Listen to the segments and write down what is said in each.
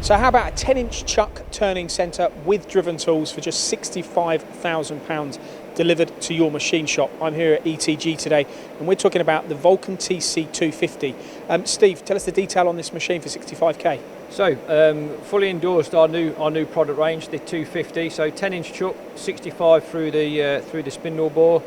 So how about a 10-inch chuck turning centre with driven tools for just £65,000 delivered to your machine shop? I'm here at ETG today and we're talking about the Vulcan TC250. Steve, tell us the detail on this machine for 65k. So, fully endorsed our new product range, the 250. So 10-inch chuck, 65 through the spindle bore,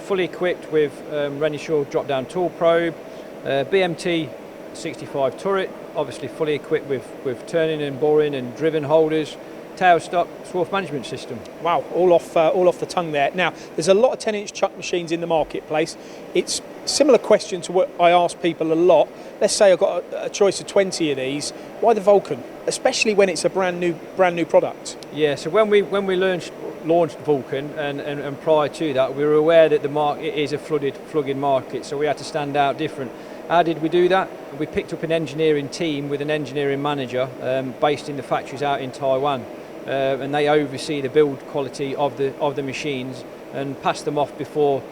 fully equipped with Renishaw drop-down tool probe, BMT 65 turret, obviously fully equipped with turning and boring and driven holders, tailstock, swarf management system. Wow, all off the tongue there. Now, there's a lot of 10-inch chuck machines in the marketplace. It's a similar question to what I ask people a lot. Let's say I've got a choice of 20 of these. Why the Vulcan, especially when it's a brand new product? Yeah, so when we launched Vulcan and prior to that, we were aware that the market is a flooded market, so we had to stand out different. How did we do that? We picked up an engineering team with an engineering manager based in the factories out in Taiwan, and they oversee the build quality of the machines and pass them off before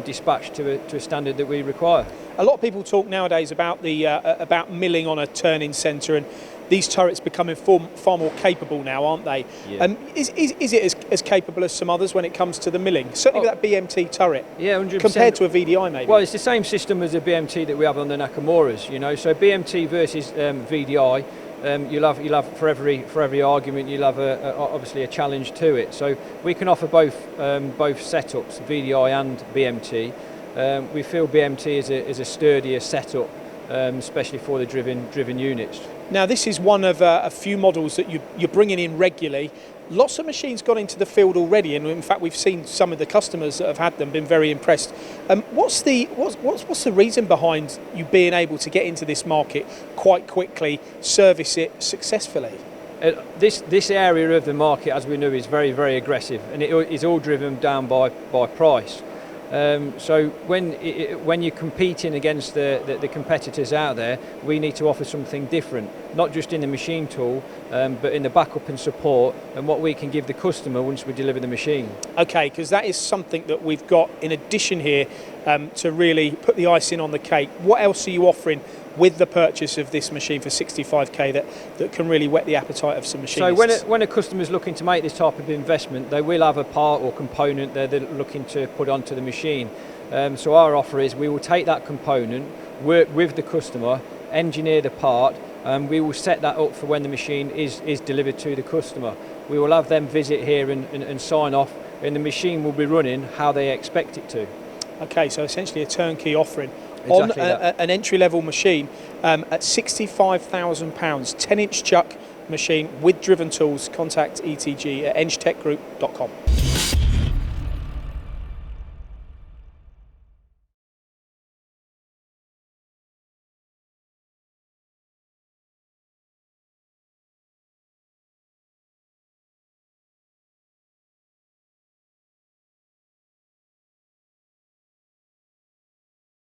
dispatch to a standard that we require. A lot of people talk nowadays about about milling on a turning centre, and these turrets becoming far more capable now, aren't they? Yeah. Is it as capable as some others when it comes to the milling? Certainly with that BMT turret. Yeah, 100%. Compared to a VDI maybe. Well, it's the same system as the BMT that we have on the Nakamuras, you know. So BMT versus VDI, you'll have for every argument you'll have obviously a challenge to it. So we can offer both setups, VDI and BMT. We feel BMT is a sturdier setup, especially for the driven units. Now this is one of a few models that you're bringing in regularly. Lots of machines got into the field already, and in fact we've seen some of the customers that have had them been very impressed. What's the reason behind you being able to get into this market quite quickly, service it successfully? This area of the market, as we know, is very, very aggressive, and it is all driven down by price. So when you're competing against the competitors out there, we need to offer something different, not just in the machine tool, but in the backup and support and what we can give the customer once we deliver the machine. Okay, because that is something that we've got in addition here to really put the icing on the cake. What else are you offering with the purchase of this machine for 65k that can really whet the appetite of some machinists? So when a customer is looking to make this type of investment, they will have a part or component they're looking to put onto the machine. So our offer is we will take that component, work with the customer, engineer the part, and we will set that up for when the machine is delivered to the customer. We will have them visit here and sign off, and the machine will be running how they expect it to. Okay, so essentially a turnkey offering. Exactly On an entry-level machine at £65,000, 10-inch chuck machine with driven tools. Contact ETG at engtechgroup.com.